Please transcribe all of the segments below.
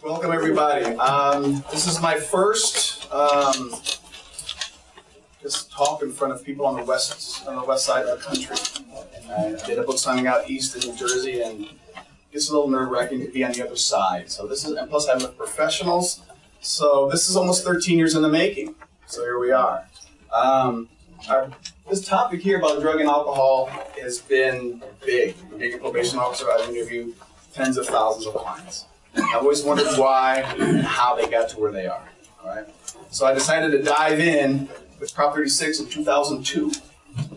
Welcome everybody. This is my first just talk in front of people on the west side of the country. I did a book signing out east in New Jersey, and it's a little nerve-wracking to be on the other side. So this is, and plus I'm with professionals. So this is almost 13 years in the making. So here we are. This topic here about drug and alcohol has been big. Being a probation officer, I've interviewed tens of thousands of clients. I've always wondered why and how they got to where they are. All right? So I decided to dive in with Prop 36 in 2002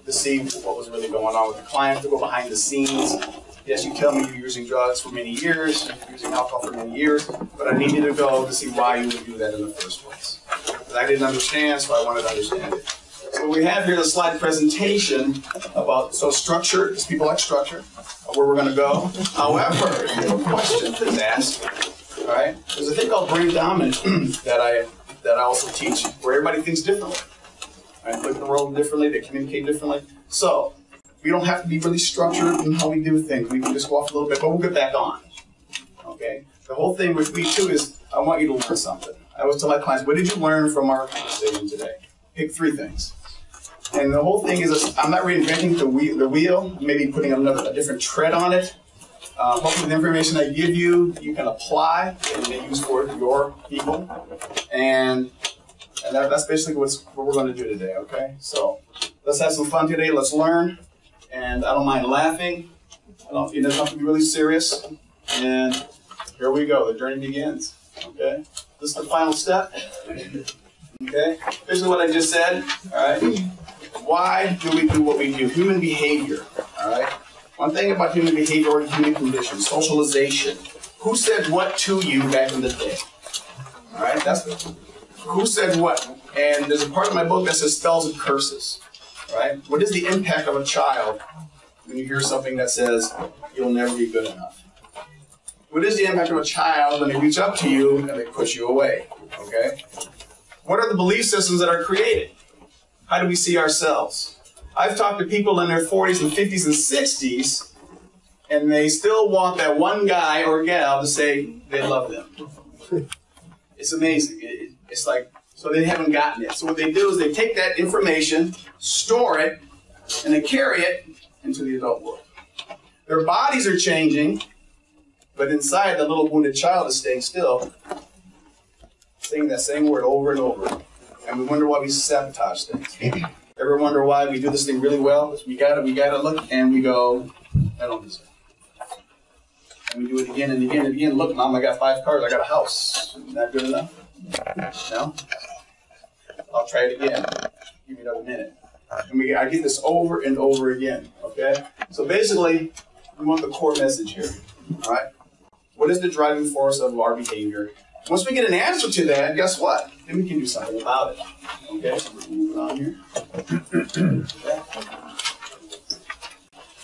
to see what was really going on with the client, to go behind the scenes. Yes, you tell me you're using drugs for many years, you're using alcohol for many years, but I needed to go to see why you would do that in the first place. Because I didn't understand, so I wanted to understand it. So we have here the slide presentation about, so structure, because people like structure, where we're going to go. However, if you have a question, please ask. All right? There's a thing called brain dominant that I also teach, where everybody thinks differently. Right? Look at the world differently, they communicate differently. So we don't have to be really structured in how we do things. We can just go off a little bit, but we'll get back on. Okay? The whole thing with me too is I want you to learn something. I always tell my clients, what did you learn from our conversation today? Pick 3 things. And the whole thing is, I'm not reinventing the wheel, maybe putting a different tread on it. Hopefully the information I give you, you can apply and use for your people. And that's basically what we're going to do today, okay? So let's have some fun today, let's learn. And I don't mind laughing. It doesn't have to be really serious. And here we go, the journey begins, okay? This is the final step, okay? Basically what I just said, all right? Why do we do what we do? Human behavior, all right? One thing about human behavior or human conditions, socialization. Who said what to you back in the day? All right, who said what? And there's a part of my book that says spells and curses, right? What is the impact of a child when you hear something that says, you'll never be good enough? What is the impact of a child when they reach up to you and they push you away, okay? What are the belief systems that are created? How do we see ourselves? I've talked to people in their 40s and 50s and 60s, and they still want that one guy or gal to say they love them. It's amazing. It's like, so they haven't gotten it. So what they do is they take that information, store it, and they carry it into the adult world. Their bodies are changing, but inside the little wounded child is staying still, saying that same word over and over. And we wonder why we sabotage things. Ever wonder why we do this thing really well? We gotta look, and we go, I don't deserve it. And we do it again and again and again. Look, Mom, I got 5 cars, I got a house. Isn't that good enough? No? I'll try it again. Give me another minute. And I get this over and over again, okay? So basically, we want the core message here, all right? What is the driving force of our behavior? Once we get an answer to that, guess what? Then we can do something about it. Okay, so we're moving on here.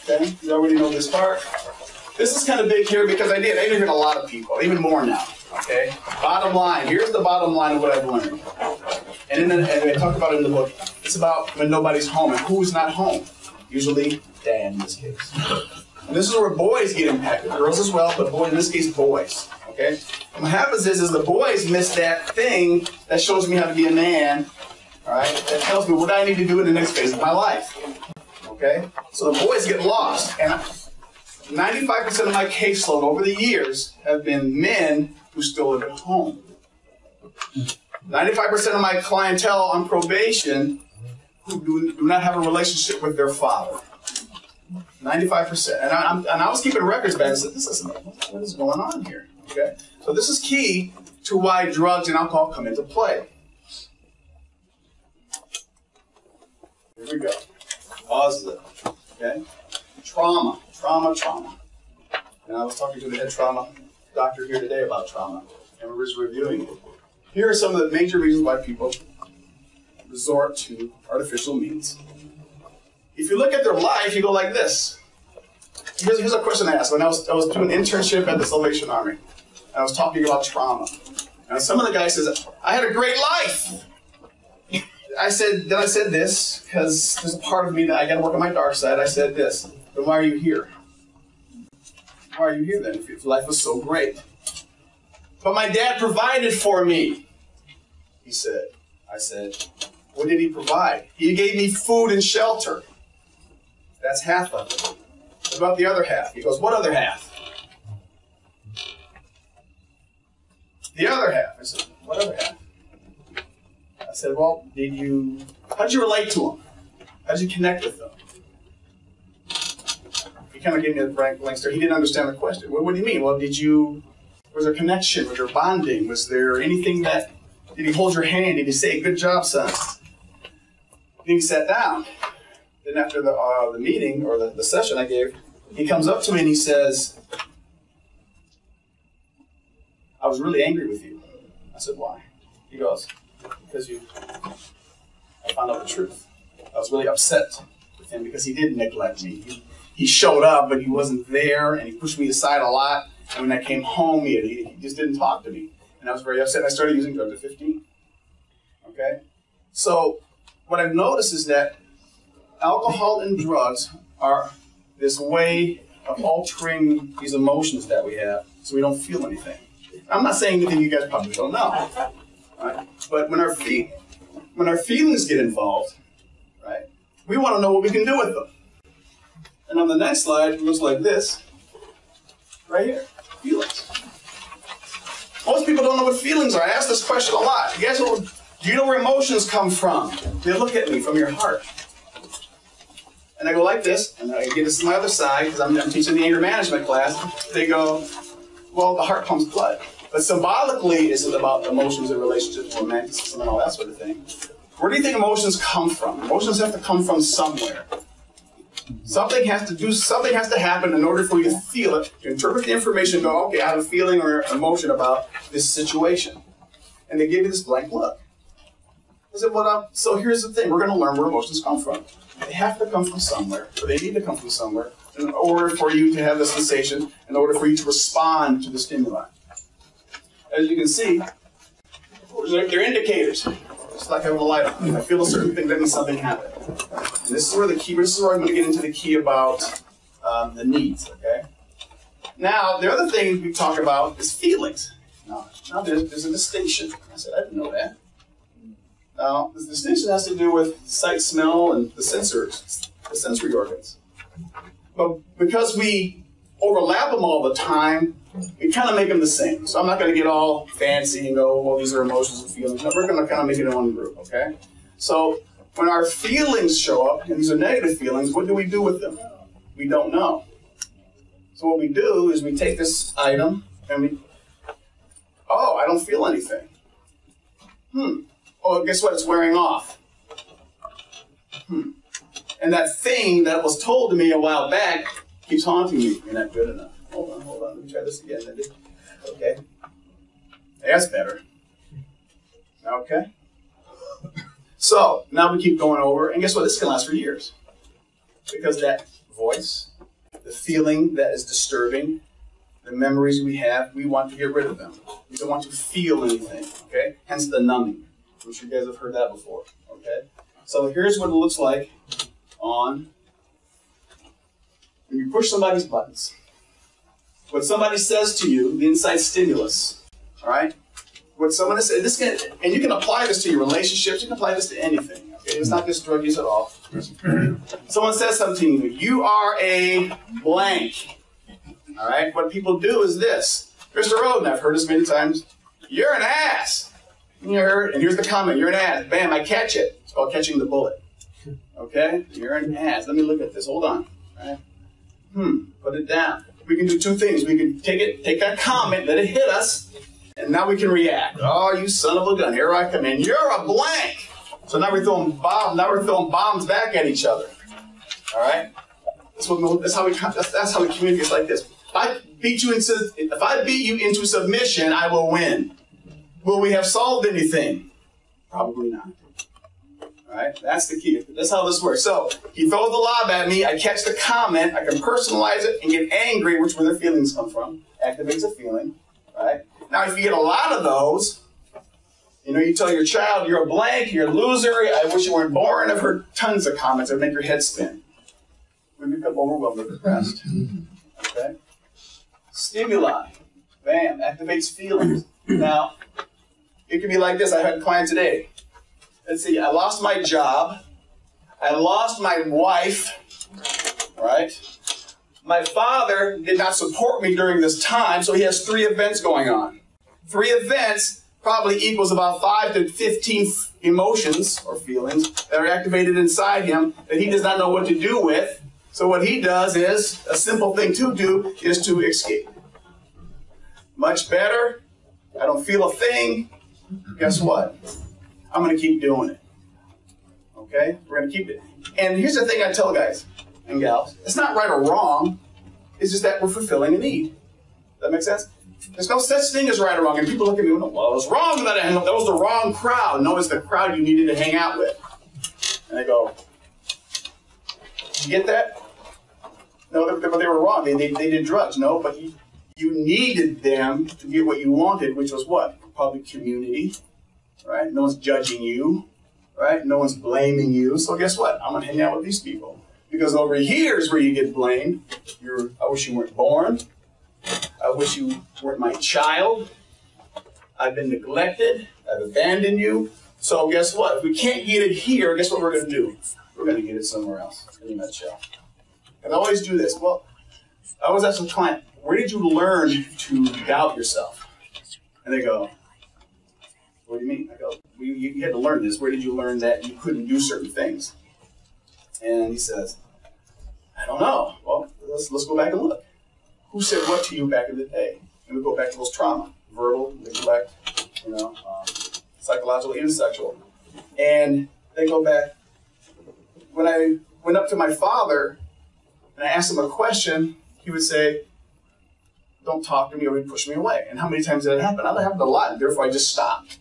Okay, you already know this part. This is kind of big here because I interviewed a lot of people, even more now. Okay, bottom line. Here's the bottom line of what I've learned. And I talk about it in the book. It's about when nobody's home and who's not home. Usually, dad in this case. And this is where boys get impacted. Girls as well, but boys, in this case, boys. Okay? And what happens is the boys miss that thing that shows me how to be a man, all right? That tells me what I need to do in the next phase of my life. Okay? So the boys get lost. And 95% of my caseload over the years have been men who still live at home. 95% of my clientele on probation who do not have a relationship with their father. 95%. And I was keeping records back and said, what is going on here? Okay? So this is key to why drugs and alcohol come into play. Here we go. Positive. Okay? Trauma. And I was talking to the head trauma doctor here today about trauma, and we were just reviewing it. Here are some of the major reasons why people resort to artificial means. If you look at their life, you go like this. Here's a question I asked when I was doing an internship at the Salvation Army. I was talking about trauma. And some of the guys says, I had a great life. Then I said this, because there's a part of me that I got to work on my dark side. I said this, then why are you here? Why are you here then if life was so great? But my dad provided for me, he said. I said, what did he provide? He gave me food and shelter. That's half of it. What about the other half? He goes, what other half? The other half. I said, what other half? I said, well, how did you relate to him? How did you connect with them? He kind of gave me a blank stare. He didn't understand the question. What do you mean? Well, was there connection? Was there bonding? Was there anything did he hold your hand? Did he say, good job, son? Then he sat down. Then after the meeting, or the session I gave, he comes up to me and he says, I was really angry with you. I said, why? He goes, because I found out the truth. I was really upset with him because he did neglect me. He showed up, but he wasn't there, and he pushed me aside a lot. And when I came home, he just didn't talk to me. And I was very upset. I started using drugs at 15. Okay? So what I've noticed is that alcohol and drugs are this way of altering these emotions that we have so we don't feel anything. I'm not saying anything you guys probably don't know. Right? But when our feelings get involved, right, we want to know what we can do with them. And on the next slide, it looks like this. Right here. Feelings. Most people don't know what feelings are. I ask this question a lot. Do you know where emotions come from? They look at me from your heart. And I go like this, and I get this to my other side, because I'm teaching the anger management class. They go, well, the heart pumps blood. But symbolically, it's about emotions and relationships, romanticism, and all that sort of thing. Where do you think emotions come from? Emotions have to come from somewhere. Something has to happen in order for you to feel it, to interpret the information, and go, okay, I have a feeling or emotion about this situation. And they give you this blank look. I said, so here's the thing. We're going to learn where emotions come from. They have to come from somewhere, or they need to come from somewhere, in order for you to have the sensation, in order for you to respond to the stimuli. As you can see, they're indicators. It's like having a light on. I feel a certain thing, that means something happened. And this is where I'm going to get into the key about the needs, okay? Now, the other thing we talk about is feelings. Now there's a distinction. I said, I didn't know that. Now, this distinction has to do with sight, smell, and the sensory organs. But because we overlap them all the time, we kind of make them the same. So I'm not going to get all fancy and go, well, these are emotions and feelings. No, we're going to kind of make it in one group, okay? So when our feelings show up, and these are negative feelings, what do we do with them? We don't know. So what we do is we take this item and I don't feel anything. Oh, guess what? It's wearing off. And that thing that was told to me a while back keeps haunting me. You're not good enough. Hold on. Let me try this again. Okay. That's better. Okay. So, now we keep going over, and guess what? This can last for years. Because that voice, the feeling that is disturbing, the memories we have, we want to get rid of them. We don't want to feel anything, okay? Hence the numbing. I'm sure you guys have heard that before, okay? So here's what it looks like when you push somebody's buttons. What somebody says to you, the inside stimulus, all right? What someone says, and you can apply this to your relationships, you can apply this to anything, okay? It's not just drug use at all. Someone says something to you, you are a blank, all right? What people do is this. Mr. Roden, I've heard this many times, you're an ass. And here's the comment, you're an ass. Bam, I catch it. It's called catching the bullet. Okay? You're an ass. Let me look at this. Hold on. All right? Put it down. We can do two things. We can take that comment, let it hit us, and now we can react. Oh, you son of a gun. Here I come in. You're a blank. So now we're throwing bombs back at each other. All right? That's how we communicate. It's like this. If I beat you into submission, I will win. Will we have solved anything? Probably not. All right? That's the key. That's how this works. So he throws the lob at me. I catch the comment. I can personalize it and get angry, which is where their feelings come from. Activates a feeling. Right? Now, if you get a lot of those, you tell your child, you're a blank, you're a loser, I wish you weren't born. I've heard tons of comments that make your head spin. We become overwhelmed and depressed. Okay? Stimuli. Bam. Activates feelings. Now, it could be like this. I had a client today. Let's see, I lost my job. I lost my wife, right? My father did not support me during this time, so he has 3 events going on. 3 events probably equals about 5 to 15 emotions or feelings that are activated inside him that he does not know what to do with. So what he does is, a simple thing to do is to escape. Much better. I don't feel a thing. Guess what? I'm going to keep doing it. Okay? We're going to keep it. And here's the thing I tell guys and gals. It's not right or wrong. It's just that we're fulfilling a need. Does that make sense? There's no such thing as right or wrong. And people look at me and go, well, it was wrong that I hung up. That was the wrong crowd. No, it's the crowd you needed to hang out with. And I go, you get that? No, but they were wrong. They did drugs. No, but you needed them to get what you wanted, which was what? Public community. Right? No one's judging you. Right? No one's blaming you. So guess what? I'm going to hang out with these people. Because over here is where you get blamed. I wish you weren't born. I wish you weren't my child. I've been neglected. I've abandoned you. So guess what? If we can't get it here, guess what we're going to do? We're going to get it somewhere else, in a nutshell. And I always do this. Well, I always ask a client, where did you learn to doubt yourself? And they go, what do you mean? I go, you had to learn this. Where did you learn that you couldn't do certain things? And he says, I don't know. Well, let's go back and look. Who said what to you back in the day? And we go back to those trauma, verbal, neglect, psychological, even sexual. And they go back. When I went up to my father and I asked him a question, he would say, don't talk to me, or he'd push me away. And how many times did that happen? That happened a lot, and therefore I just stopped.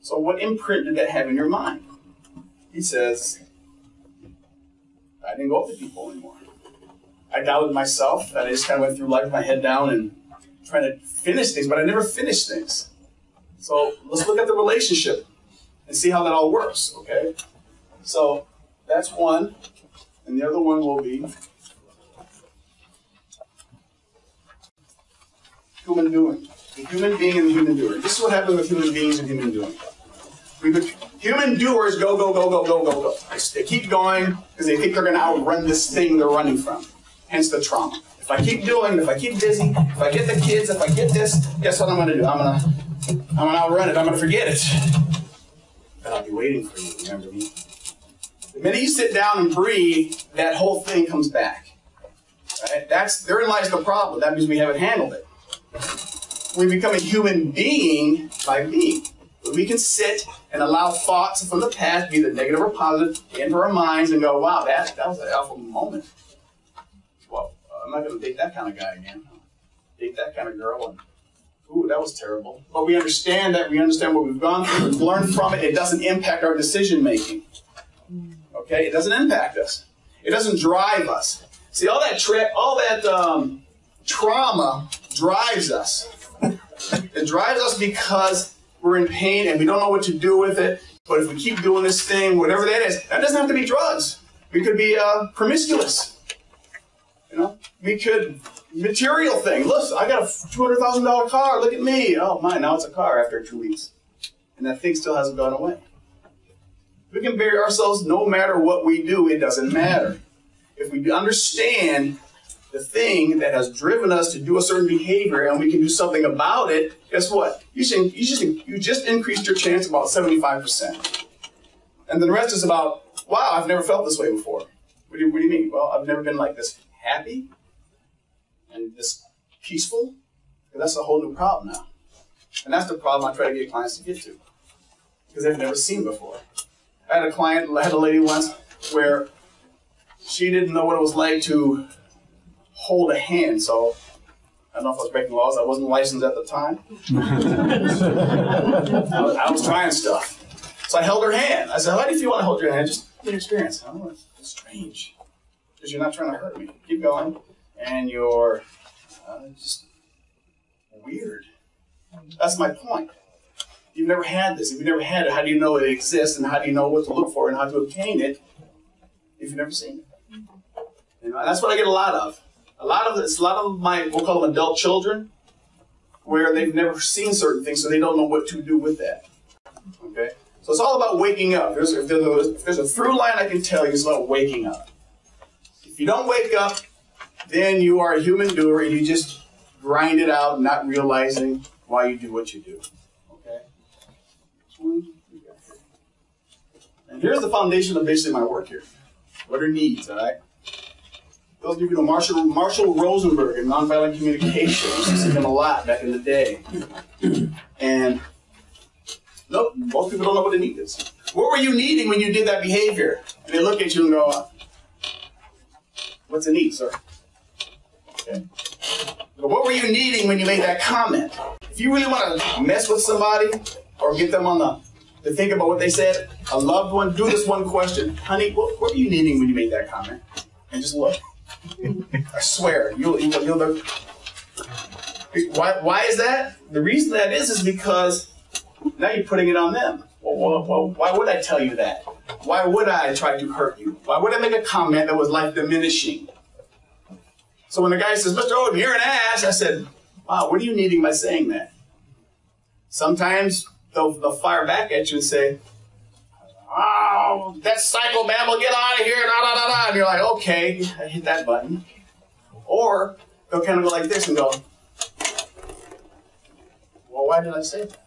So what imprint did that have in your mind? He says, I didn't go up to people anymore. I doubted myself, and I just kind of went through life with my head down and trying to finish things, but I never finished things. So let's look at the relationship and see how that all works, okay? So that's one, and the other one will be human doing. The human being and the human doer. This is what happens with human beings and human doing. Human doers go, go, go, go, go, go, go. They keep going because they think they're going to outrun this thing they're running from. Hence the trauma. If I keep doing, if I keep busy, if I get the kids, if I get this, guess what I'm going to do? I'm going to outrun it. I'm going to forget it. But I'll be waiting for you, remember me. The minute you sit down and breathe, that whole thing comes back. Right? Therein lies the problem. That means we haven't handled it. We become a human being by being. We can sit and allow thoughts from the past, be the negative or positive, into our minds and go, wow, that was an awful moment. Well, I'm not going to date that kind of guy again. Date that kind of girl. And, ooh, that was terrible. But we understand that. We understand what we've gone through. We've learned from it. It doesn't impact our decision making. Okay? It doesn't impact us. It doesn't drive us. See, all that trauma drives us. It drives us because we're in pain and we don't know what to do with it. But if we keep doing this thing, whatever that is, that doesn't have to be drugs. We could be promiscuous. We could, material thing. Listen, I got a $200,000 car. Look at me. Oh, my, now it's a car after 2 weeks. And that thing still hasn't gone away. We can bury ourselves no matter what we do. It doesn't matter. If we understand the thing that has driven us to do a certain behavior and we can do something about it, guess what? You just increased your chance about 75%. And then the rest is about, wow, I've never felt this way before. What do you mean? Well, I've never been like this happy and this peaceful. That's a whole new problem now. And that's the problem I try to get clients to get to. Because they've never seen before. I had a lady once where she didn't know what it was like to hold a hand, so I don't know if I was breaking laws. I wasn't licensed at the time. I was trying stuff. So I held her hand. I said, how do you feel when I hold your hand? Just get an experience. I don't know, it's strange. Because you're not trying to hurt me. Keep going. And you're just weird. That's my point. You've never had this. If you've never had it, how do you know it exists? And how do you know what to look for and how to obtain it if you've never seen it? And that's what I get a lot of. A lot of my, we'll call them adult children, where they've never seen certain things, so they don't know what to do with that. Okay? So it's all about waking up. If there's a through line I can tell you, it's about waking up. If you don't wake up, then you are a human doer and you just grind it out, not realizing why you do what you do. Okay? And here's the foundation of basically my work here. What are needs, all right? Those of you who know Marshall Rosenberg in nonviolent communication, I used to see him a lot back in the day. And nope, most people don't know what a need is. What were you needing when you did that behavior? And they look at you and go, what's a need, sir? Okay. But what were you needing when you made that comment? If you really want to mess with somebody or get them on to think about what they said, a loved one, do this one question. Honey, what were you needing when you made that comment? And just look. I swear, you'll look. Why is that? The reason that is because now you're putting it on them. Well, why would I tell you that? Why would I try to hurt you? Why would I make a comment that was life diminishing? So when the guy says, Mr. Odom, you're an ass, I said, wow, what are you needing by saying that? Sometimes they'll fire back at you and say, oh, that psychobabble, get out of here, da da da da. And you're like, okay, I hit that button. Or they'll kind of go like this and go, well, why did I say that?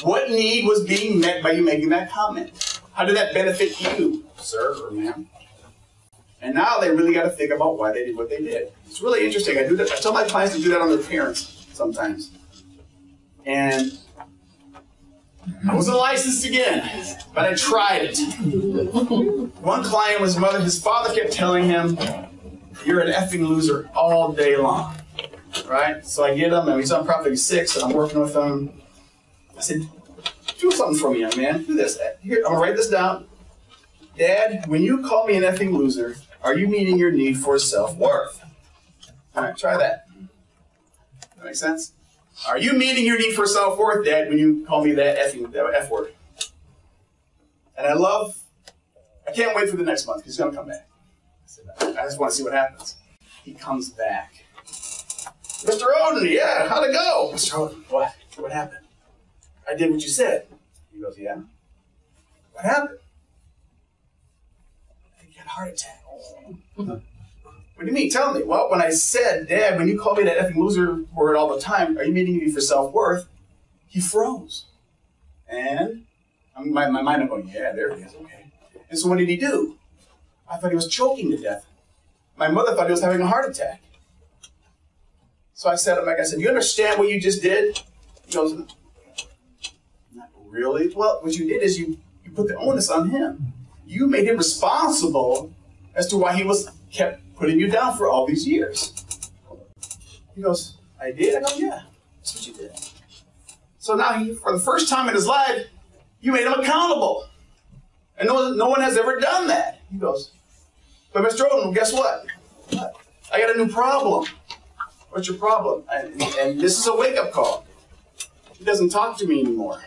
What need was being met by you making that comment? How did that benefit you, sir or ma'am? And now they really got to think about why they did what they did. It's really interesting. I do that. I tell my clients to do that on their parents sometimes. And I wasn't licensed again, but I tried it. One client was his father kept telling him, you're an effing loser all day long. Right? So I get him, and he's on Property 6, and I'm working with him. I said, do something for me, young man. Do this. Here, I'm going to write this down. Dad, when you call me an effing loser, are you meeting your need for self-worth? All right, try that. That make sense? Are you meeting your need for self-worth, Dad, when you call me that F word? And I can't wait for the next month, because he's going to come back. I just want to see what happens. He comes back. Mr. Odom, yeah, how'd it go? Mr. Odom, what? What happened? I did what you said. He goes, yeah. What happened? I think you had a heart attack. What do you mean? Tell me. Well, when I said, Dad, when you call me that effing loser word all the time, are you meeting me for self-worth? He froze. And my mind, I'm going, yeah, there he is, okay. And so what did he do? I thought he was choking to death. My mother thought he was having a heart attack. So I said, you understand what you just did? He goes, not really. Well, what you did is you put the onus on him. You made him responsible as to why he kept putting you down for all these years. He goes, I did? I go, yeah, that's what you did. So now, for the first time in his life, you made him accountable. And no one has ever done that. He goes, but Mr. Odom, guess what? I got a new problem. What's your problem? And this is a wake-up call. He doesn't talk to me anymore.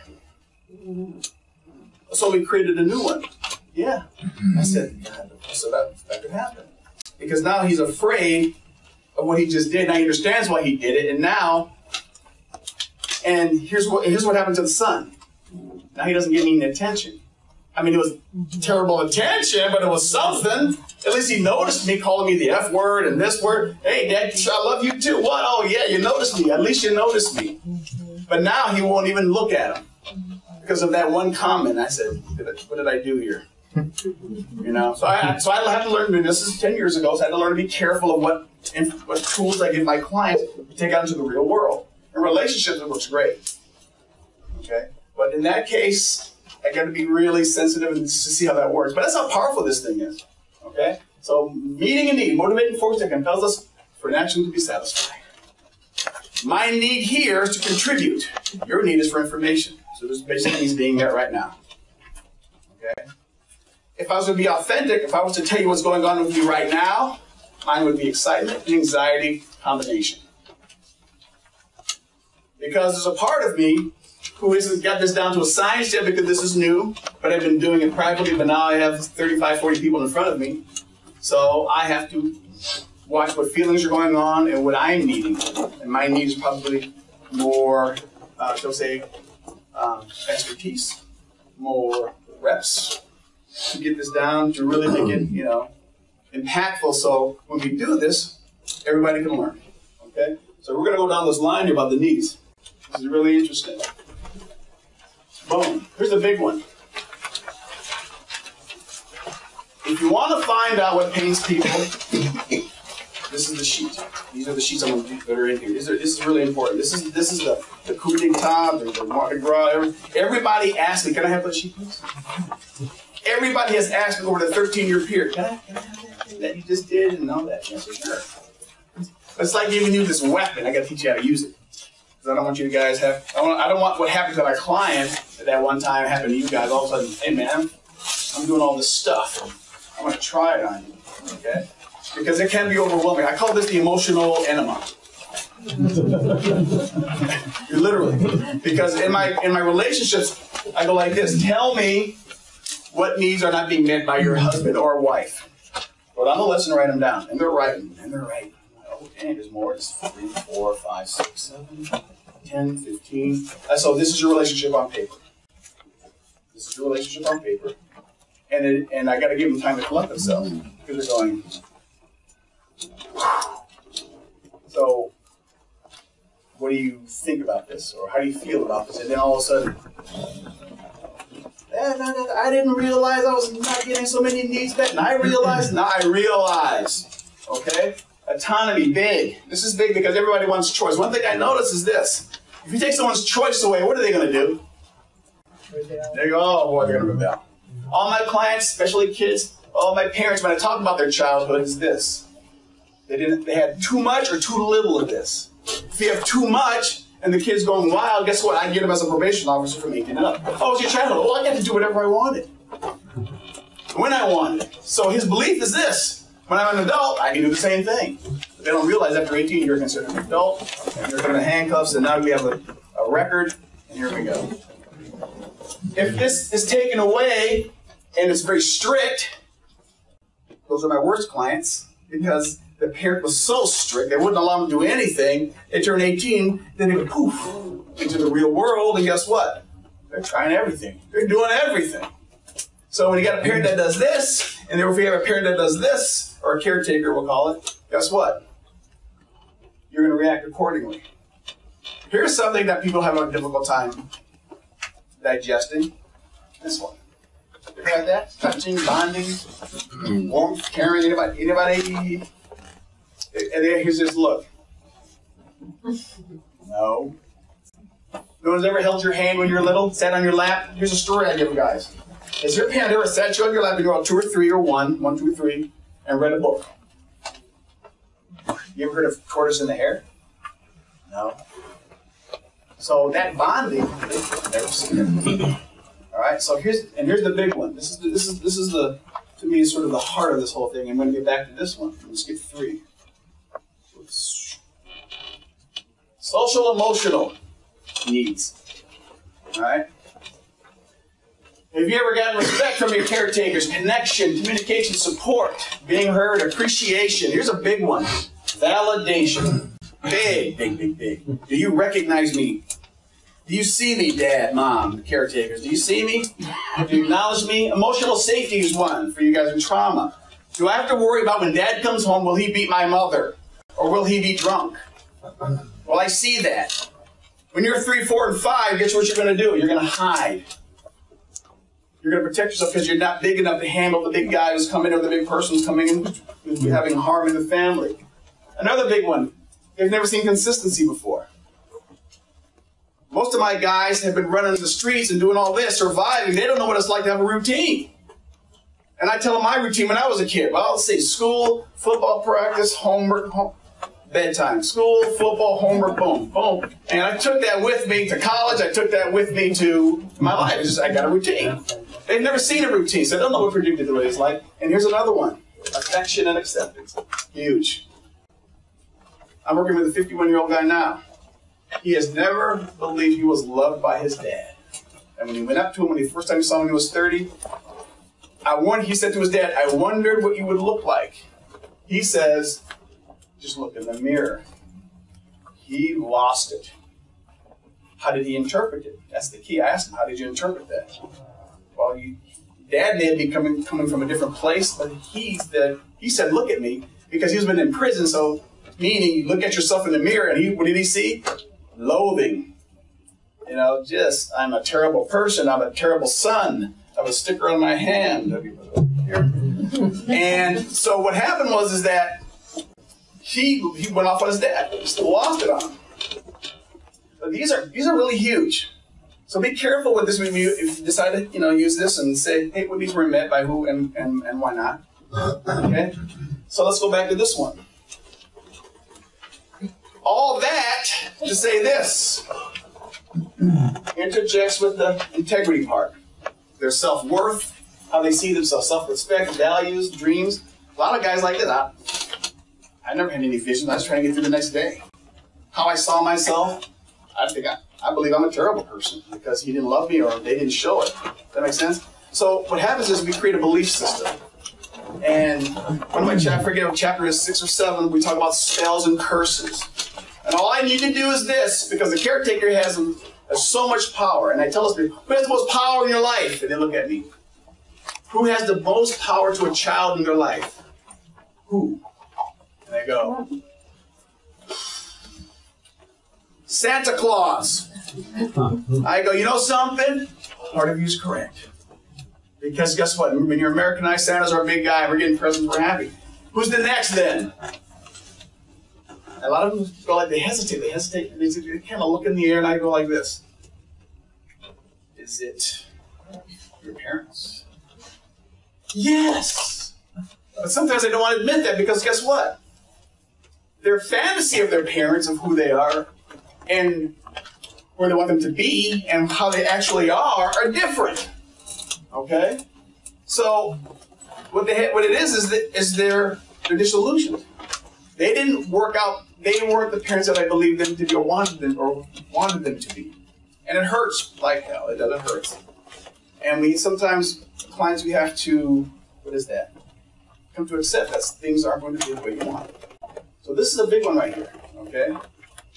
So we created a new one. Yeah. I said, God, so that could happen. Because now he's afraid of what he just did. Now he understands why he did it. And here's what happened to the son. Now he doesn't get any attention. I mean, it was terrible attention, but it was something. At least he noticed me calling me the F word and this word. Hey, Dad, I love you too. What? Oh, yeah, you noticed me. At least you noticed me. But now he won't even look at him because of that one comment. I said, what did I do here? You know, so I had to learn. This is 10 years ago, so I had to learn to be careful of what tools I give my clients to take out into the real world. In relationships, it works great. Okay, but in that case, I got to be really sensitive to see how that works. But that's how powerful this thing is. Okay, so meeting a need, motivating force that compels us for an action to be satisfied. My need here is to contribute. Your need is for information. So this basically means being there right now. Okay. If I was to be authentic, if I was to tell you what's going on with you right now, mine would be excitement and anxiety combination. Because there's a part of me who hasn't got this down to a science yet because this is new, but I've been doing it privately, but now I have 35, 40 people in front of me. So I have to watch what feelings are going on and what I'm needing. And my need is probably more, shall we say, expertise, more reps to get this down, to really make it, impactful. So when we do this, everybody can learn. Okay? So we're going to go down this line here about the needs. This is really interesting. Boom. Here's the big one. If you want to find out what pains people, this is the sheet. These are the sheets that are in here. This is really important. This is the coup d'etat, the Mardi Gras. Everybody asked me, can I have that sheet, please? Everybody has asked me over the 13-year period, can I have that thing that you just did and all that? Yes, sure. It's like giving you this weapon. I got to teach you how to use it. Because I don't want you guys I don't want what happened to my client at that one time happen to you guys. All of a sudden, hey man, I'm doing all this stuff. I'm going to try it on you, okay? Because it can be overwhelming. I call this the emotional enema. Literally. Because in my relationships, I go like this. Tell me what needs are not being met by your husband or wife. Go down the list and write them down. And they're writing. And they're writing. Oh, dang, there's more. It's 3, 4, 5, 6, 7, 10, 15. So this is your relationship on paper. This is your relationship on paper. And I got to give them time to collect themselves. Because they're going... So, what do you think about this? Or how do you feel about this? And then all of a sudden, I didn't realize I was not getting so many needs met. And I realized, now I realize. Okay? Autonomy, big. This is big because everybody wants choice. One thing I notice is this. If you take someone's choice away, what are they going to do? They go, oh boy, they're going to rebel. All my clients, especially kids, all my parents, when I talk about their childhood, is this. They had too much or too little of this. If you have too much and the kid's going wild, guess what? I get him as a probation officer from 18 and up. Oh, it's your childhood. Oh, I got to do whatever I wanted. When I wanted. So his belief is this. When I'm an adult, I can do the same thing. But they don't realize after 18, you're considered an adult, and you're put in handcuffs, and now we have a record, and here we go. If this is taken away, and it's very strict, those are my worst clients, because the parent was so strict, they wouldn't allow them to do anything. They turn 18, then they go poof into the real world, and guess what? They're trying everything. They're doing everything. So when you got a parent that does this, and then if you have a parent that does this, or a caretaker we'll call it, guess what? You're going to react accordingly. Here's something that people have a difficult time digesting. This one. You ever had that? Touching, bonding, warmth, caring, anybody? And then here's this look. No. No one's ever held your hand when you were little? Sat on your lap? Here's a story I give you guys. Has your parent ever sat you on your lap and you're about 2 or 3 or 1, 2 or 3, and read a book? You ever heard of tortoise in the hare? No. So that bonding, never seen it. All right. So here's the big one. This is the, to me, sort of the heart of this whole thing. I'm going to get back to this one. I'm going to skip 3. Oops. Social emotional needs. All right. Have you ever gotten respect from your caretakers? Connection, communication, support, being heard, appreciation. Here's a big one. Validation. Big, big, big, big. Do you recognize me? Do you see me, Dad, Mom, caretakers? Do you see me? Do you acknowledge me? Emotional safety is one for you guys in trauma. Do I have to worry about when Dad comes home, will he beat my mother? Or will he be drunk? Well, I see that. When you're 3, 4, and 5, guess what you're going to do? You're going to hide. You're going to protect yourself because you're not big enough to handle the big guy who's coming in or the big person who's coming in who's having harm in the family. Another big one. They've never seen consistency before. Most of my guys have been running the streets and doing all this, surviving. They don't know what it's like to have a routine. And I tell them my routine when I was a kid. Well, I'll say school, football practice, homework, bedtime. School, football, homework, boom, boom. And I took that with me to college. I took that with me to my life. It's just, I got a routine. They've never seen a routine, so they don't know what predictability is like. And here's another one. Affection and acceptance. Huge. I'm working with a 51-year-old guy now. He has never believed he was loved by his dad. And when he went up to him, when the first time he saw him when he was 30, he said to his dad, I wondered what you would look like. He says, just looked in the mirror. He lost it. How did he interpret it? That's the key. I asked him, how did you interpret that? Well, Dad may be coming from a different place, but he said, look at me, because he's been in prison, so meaning you look at yourself in the mirror, and what did he see? Loathing. You know, just, I'm a terrible person, I'm a terrible son, I have a sticker on my hand. And so what happened was that he went off on his dad, just lost it on him. But these are really huge. So be careful with this when you decide to use this and say, hey, well, these were met by who and why not. Okay? So let's go back to this one. All that to say this interjects with the integrity part. Their self-worth, how they see themselves, self-respect, values, dreams. A lot of guys like that. I never had any vision. I was trying to get through the next day. How I saw myself, I believe I'm a terrible person because he didn't love me or they didn't show it. Does that make sense? So what happens is we create a belief system. And one of my chapters, I forget what chapter is, 6 or 7, we talk about spells and curses. And all I need to do is this, because the caretaker has so much power. And I tell us, who has the most power in your life? And they look at me. Who has the most power to a child in their life? Who? And they go, Santa Claus. I go, you know something? Part of you is correct. Because guess what? When you're Americanized, Santa's our big guy, we're getting presents, we're happy. Who's the next then? A lot of them go like, they hesitate, they kind of look in the air, and I go like this. Is it your parents? Yes! But sometimes they don't want to admit that because guess what? Their fantasy of their parents, of who they are, and where they want them to be, and how they actually are different. Okay? So, what it is they're disillusioned. They didn't work out, they weren't the parents that I believed them to be or wanted them to be. And it hurts like hell, it does, it hurts. And sometimes, clients, we have to, come to accept that things aren't going to be the way you want. So this is a big one right here, okay?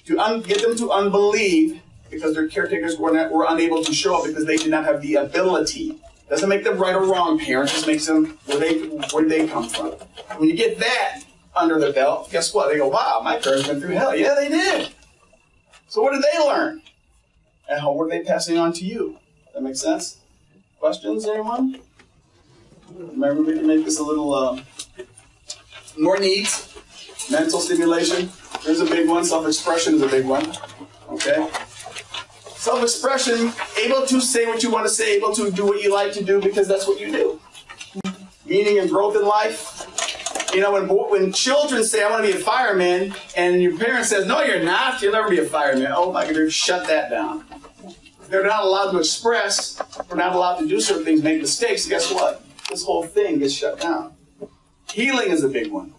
To get them to unbelieve because their caretakers were unable to show up because they did not have the ability. Doesn't make them right or wrong, parents. Just makes them where did they come from. When you get that under their belt, guess what? They go, wow, my parents went through hell. Yeah, they did. So what did they learn? And how were they passing on to you? That makes sense? Questions, anyone? Remember, we can make this a little more needs. Mental stimulation. There's a big one. Self-expression is a big one. Okay? Self-expression, able to say what you want to say, able to do what you like to do because that's what you do. Meaning and growth in life. You know, when children say, I want to be a fireman, and your parent says, no, you're not. You'll never be a fireman. Oh my goodness, shut that down. They're not allowed to express. We're not allowed to do certain things, make mistakes. Guess what? This whole thing gets shut down. Healing is a big one.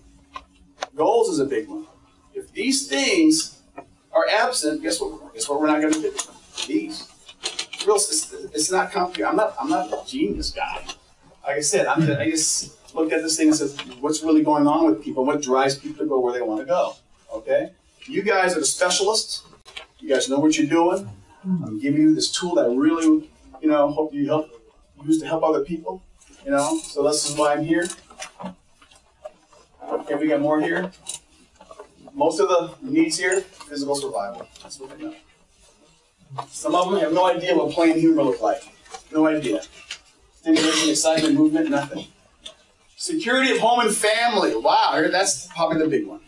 Goals is a big one. If these things are absent, guess what we're not going to do? These. It's not complicated. I'm not a genius guy. Like I said, I just looked at this thing and said, what's really going on with people? What drives people to go where they want to go? Okay? You guys are the specialists. You guys know what you're doing. I'm giving you this tool that I really, hope you use to help other people. So this is why I'm here. Okay, we got more here. Most of the needs here, physical survival. That's what they know. Some of them have no idea what playing humor looks like. No idea. Stimulation, excitement, movement, nothing. Security of home and family. Wow, that's probably the big one.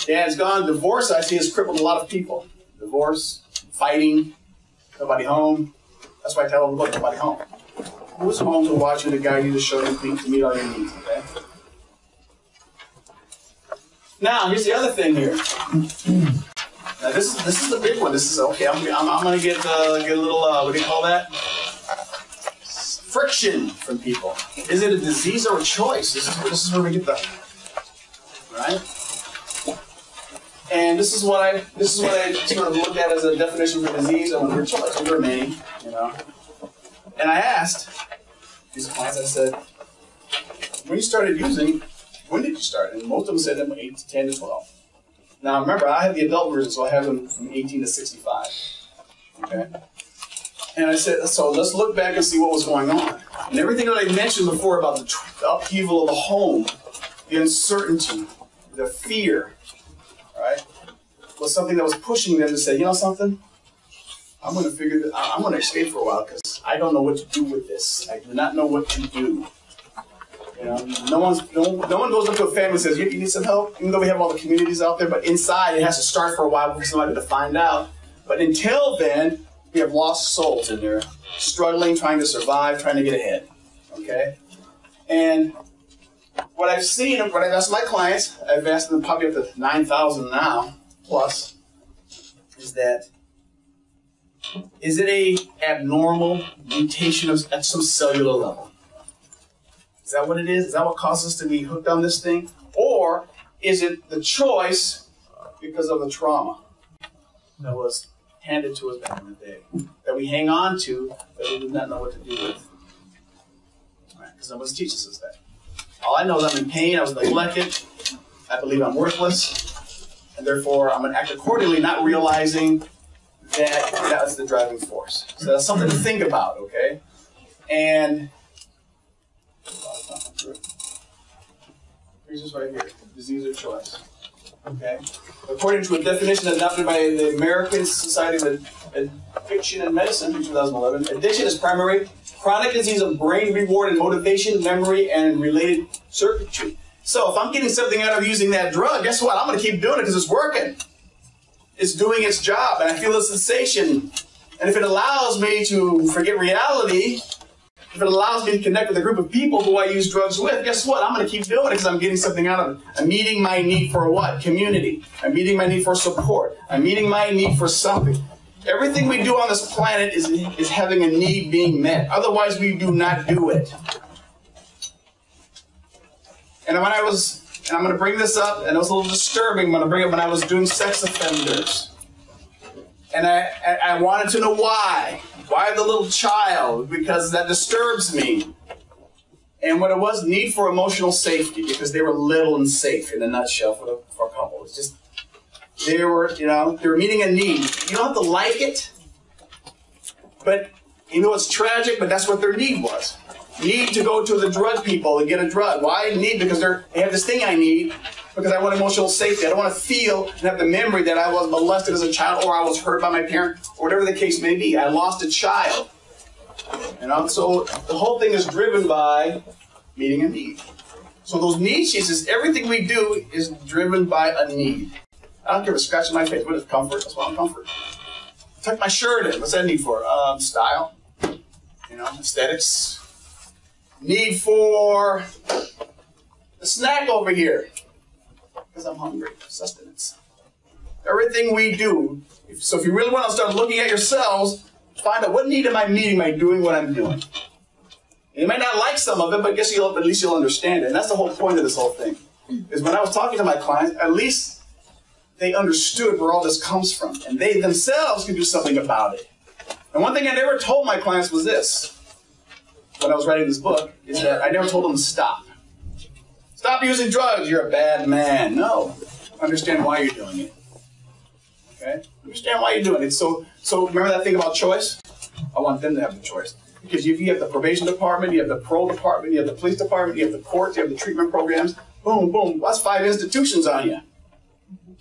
Dad's gone. Divorce, I see, has crippled a lot of people. Divorce, fighting, nobody home. That's why I tell them, look, nobody home. Who's home to watch you, to guide you, to show you things, to meet all your needs, okay? Now, here's the other thing here. Now, this is the big one. This is, okay, I'm going to get a little, what do you call that? Friction from people. Is it a disease or a choice? This is where we get the, right? And this is what I sort of look at as a definition for disease and for choice. There are many, And I asked these clients, I said, when did you start? And most of them said them 8 to 10 to 12. Now remember, I have the adult version, so I have them from 18 to 65. Okay? And I said, so let's look back and see what was going on. And everything that I mentioned before about the upheaval of the home, the uncertainty, the fear, right, was something that was pushing them to say, you know something? I'm going to escape for a while because I don't know what to do with this. I do not know what to do. You know, no one goes up to a family and says, you need some help? Even though we have all the communities out there, but inside it has to start for a while for somebody to find out. But until then, we have lost souls in there, struggling, trying to survive, trying to get ahead. Okay? And what I've seen, what I've asked my clients, I've asked them probably up to 9,000 now, plus, is that, is it a abnormal mutation at some cellular level? Is that what it is? Is that what causes us to be hooked on this thing? Or is it the choice because of the trauma that was handed to us back in the day, that we hang on to, that we do not know what to do with? Because nobody teaches us that. All I know is I'm in pain, I was neglected, I believe I'm worthless, and therefore I'm going to act accordingly, not realizing that that's the driving force. So that's something to think about, okay? And here's this right here, disease of choice. Okay? According to a definition adopted by the American Society of Addiction and Medicine in 2011, addiction is primary chronic disease of brain reward and motivation, memory, and related circuitry. So if I'm getting something out of using that drug, guess what? I'm going to keep doing it because it's working. It's doing its job, and I feel a sensation. And if it allows me to forget reality, if it allows me to connect with a group of people who I use drugs with, guess what? I'm going to keep doing it because I'm getting something out of it. I'm meeting my need for what? Community. I'm meeting my need for support. I'm meeting my need for something. Everything we do on this planet is having a need being met. Otherwise, we do not do it. And when I was, and I'm going to bring this up, and it was a little disturbing, I'm going to bring it when I was doing sex offenders. And I wanted to know why. Why the little child? Because that disturbs me. And what it was, need for emotional safety, because they were little and safe in a nutshell for a couple. It's just, they were meeting a need. You don't have to like it, but you know it's tragic, but that's what their need was. Need to go to the drug people and get a drug. Why need? Because they have this thing I need, because I want emotional safety. I don't want to feel and have the memory that I was molested as a child, or I was hurt by my parent, or whatever the case may be. I lost a child. So the whole thing is driven by meeting a need. So those need sheets is everything we do is driven by a need. I don't care if it's scratching my face. What is comfort? That's why I'm comfort. Tuck my shirt in. What's that need for? Style. Aesthetics. Need for a snack over here. Because I'm hungry. Sustenance. Everything we do. So if you really want to start looking at yourselves, find out what need am I meeting by doing what I'm doing. You might not like some of it, but I guess at least you'll understand it. And that's the whole point of this whole thing. Is when I was talking to my clients, at least they understood where all this comes from. And they themselves could do something about it. And one thing I never told my clients was this. When I was writing this book, is that I never told them to stop. Stop using drugs, you're a bad man. No. Understand why you're doing it. Okay? Understand why you're doing it. So remember that thing about choice? I want them to have the choice. Because if you have the probation department, you have the parole department, you have the police department, you have the courts, you have the treatment programs, boom, boom, that's 5 institutions on you.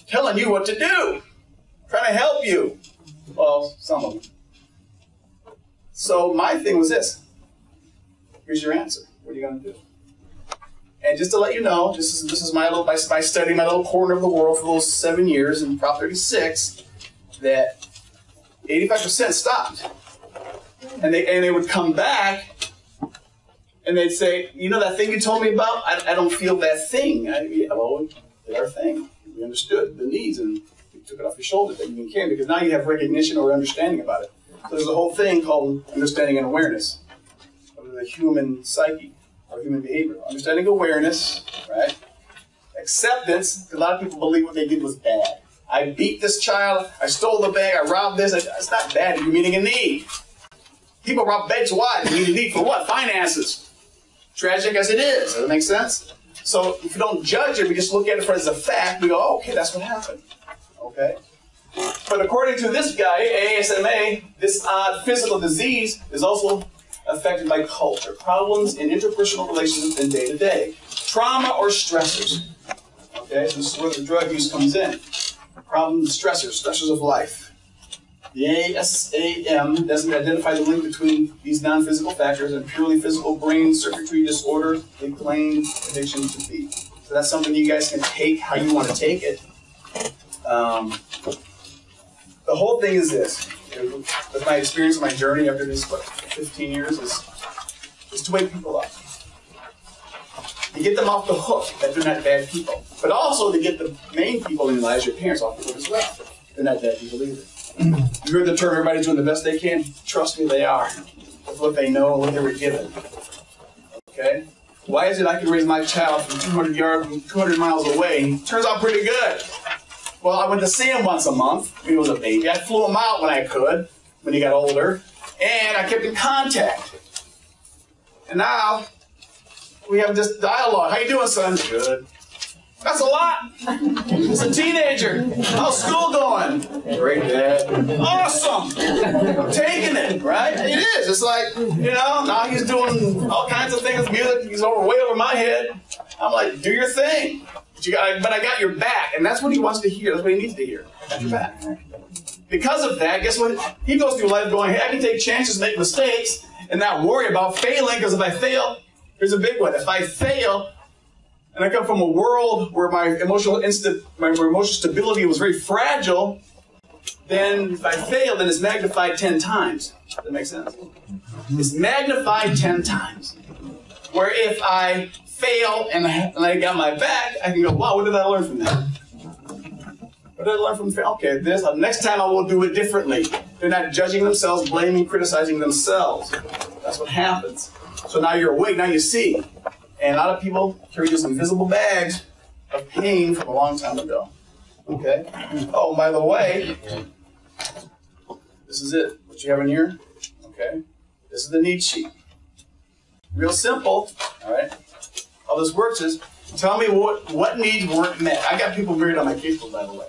Telling you what to do. Trying to help you. Well, some of them. So my thing was this. Here's your answer. What are you going to do? And just to let you know, this is my little, by studying my little corner of the world for those 7 years in Prop 36, that 85% stopped. And they would come back and they'd say, you know that thing you told me about? I don't feel that thing. Well, it's our thing. We understood the needs and we took it off your shoulders that you didn't care, because now you have recognition or understanding about it. So there's a whole thing called understanding and awareness of the human psyche or human behavior. Understanding awareness, right? Acceptance. A lot of people believe what they did was bad. I beat this child. I stole the bag. I robbed this. It's not bad. You're meeting a need. People rob banks. Why? They need a need for what? Finances. Tragic as it is. Does that make sense? So if we don't judge it, we just look at it as a fact. We go, oh, okay, that's what happened. Okay? But according to this guy, ASMA, this odd physical disease is also affected by culture, problems in interpersonal relationships and day-to-day, trauma or stressors. Okay, so this is where the drug use comes in. Problems, stressors of life. The ASAM doesn't identify the link between these non-physical factors and purely physical brain circuitry disorder they claim addiction to be. So that's something you guys can take how you want to take it. The whole thing is this. With my experience, my journey after this, 15 years, is to wake people up. To get them off the hook that they're not bad people. But also to get the main people in your lives, your parents, off the hook as well. They're not bad people either. You heard the term, everybody's doing the best they can. Trust me, they are. With what they know and what they were given. Okay? Why is it I can raise my child from 200 miles away and he turns out pretty good? Well, I went to see him once a month when he was a baby. I flew him out when I could, when he got older. And I kept in contact. And now, we have this dialogue. How you doing, son? Good. That's a lot. He's a teenager. How's school going? Great, Dad. Awesome. I'm taking it, right? It is. It's like, now he's doing all kinds of things, music. He's way over my head. I'm like, do your thing. But I got your back. And that's what he wants to hear. That's what he needs to hear. I got your back. Because of that, guess what? He goes through life going, hey, I can take chances, make mistakes, and not worry about failing, because if I fail, here's a big one. If I fail, and I come from a world where my emotional stability was very fragile, then if I fail, then it's magnified 10 times. Does that make sense? It's magnified 10 times. Where if I fail and I got my back, I can go, wow, what did I learn from that? What did I learn from fail? Okay, next time I will do it differently. They're not judging themselves, blaming, criticizing themselves. That's what happens. So now you're awake, now you see. And a lot of people carry these invisible bags of pain from a long time ago. Okay? Oh, by the way, this is it. What you have in here? Okay? This is the need sheet. Real simple. All right? How this works is, tell me what needs weren't met. I got people buried on my casebook, by the way.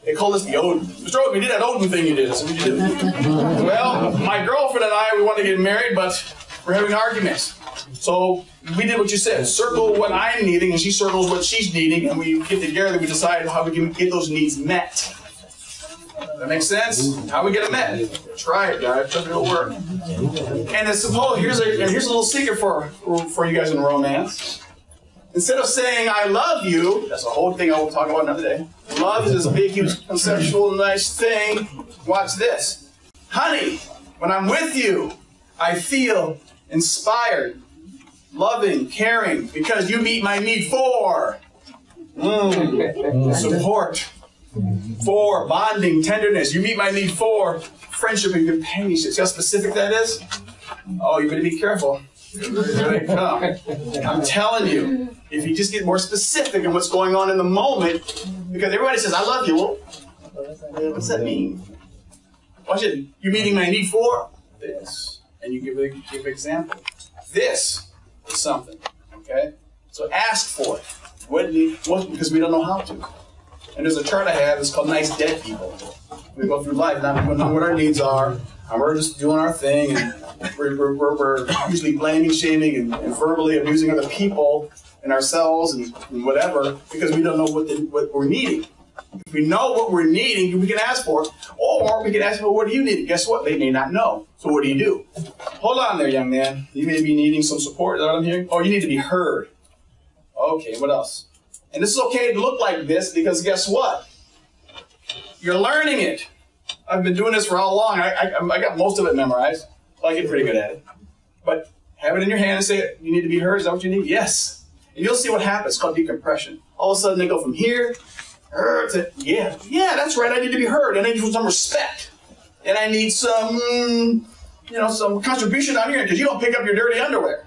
They call this the Odin. Mr. Odin, we did that Odin thing you did. I said, what did you do? Well, my girlfriend and I, we want to get married, but we're having arguments. So we did what you said. Circle what I'm needing, and she circles what she's needing, and we get together, we decide how we can get those needs met. That makes sense? How we get them met? Try it, guys. It'll work. And it's suppose here's a little secret for you guys in romance. Instead of saying I love you, that's a whole thing I will talk about another day. Love is this big, huge, conceptual, nice thing. Watch this. Honey, when I'm with you, I feel inspired, loving, caring, because you meet my need for support, for bonding, tenderness. You meet my need for friendship and companionship. See how specific that is? Oh, you better be careful. Here they come. I'm telling you, if you just get more specific in what's going on in the moment, because everybody says, I love you. Well, what's that mean? Watch it. You're meeting my need for this. And you give an example. This is something. Okay? So ask for it. Because we don't know how to. And there's a chart I have, it's called Nice Dead People. We go through life, not knowing what our needs are, and we're just doing our thing, and we're usually blaming, shaming, and verbally abusing other people and ourselves and whatever, because we don't know what we're needing. If we know what we're needing, we can ask for it, or we can ask for what do you need? Guess what? They may not know. So what do? Hold on there, young man. You may be needing some support. Is that what I'm hearing? Oh, you need to be heard. Okay, what else? And this is okay to look like this because guess what? You're learning it. I've been doing this for how long? I got most of it memorized. I get pretty good at it. But have it in your hand and say, you need to be heard. Is that what you need? Yes. And you'll see what happens. It's called decompression. All of a sudden they go from here to, yeah, that's right. I need to be heard. And I need some respect. And I need some, some contribution out here because you don't pick up your dirty underwear.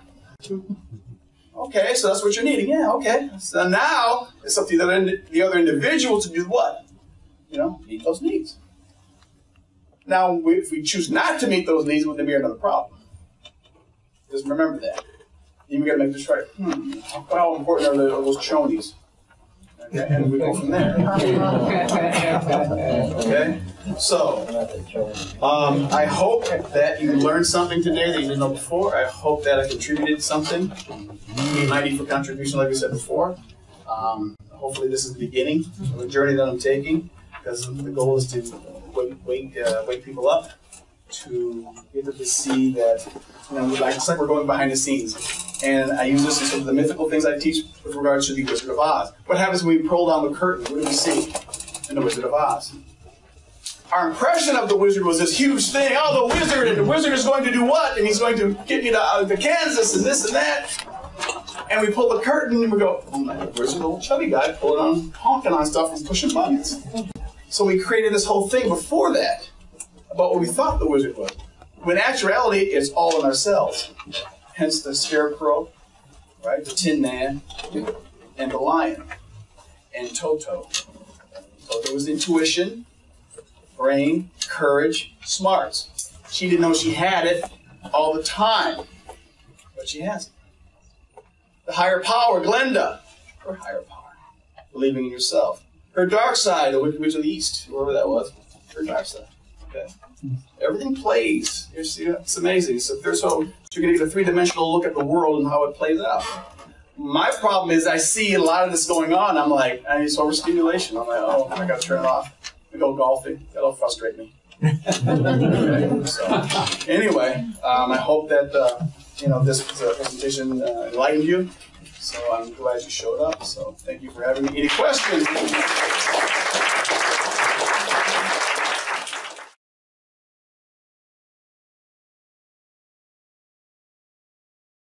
Okay, so that's what you're needing. Yeah, okay. So now it's up to the other individual to do what? Meet those needs. Now, if we choose not to meet those needs, well, then we have another problem. Just remember that. You got to make this right. How important are those chonies? Okay, and we go from there. Okay? So, I hope that you learned something today that you didn't know before. I hope that I contributed something. $8.90 for contribution, like we said before. Hopefully this is the beginning of a journey that I'm taking, because the goal is to wake people up, to get them to see that, it's like we're going behind the scenes. And I use this in some of the mythical things I teach with regards to the Wizard of Oz. What happens when we pull down the curtain? What do we see in the Wizard of Oz? Our impression of the wizard was this huge thing. Oh, the wizard, and the wizard is going to do what? And he's going to get me to Kansas and this and that. And we pull the curtain and we go, oh my, where's the little chubby guy pulling on, honking on stuff and pushing buttons? So we created this whole thing before that about what we thought the wizard was. When in actuality, it's all in ourselves. Hence the scarecrow, right? The Tin Man, and the lion, and Toto. Toto was intuition, brain, courage, smarts. She didn't know she had it all the time, but she has it. The higher power, Glenda, her higher power, believing in yourself. Her dark side, the Wicked Witch of the East, whoever that was, her dark side. Okay. Everything plays. It's amazing. So you can get a three-dimensional look at the world and how it plays out. My problem is I see a lot of this going on. I'm like, it's overstimulation. I'm like, oh, I got to turn it off. We go golfing. That'll frustrate me. Okay, so, anyway, I hope that this presentation enlightened you. So I'm glad you showed up. So thank you for having me. Any questions?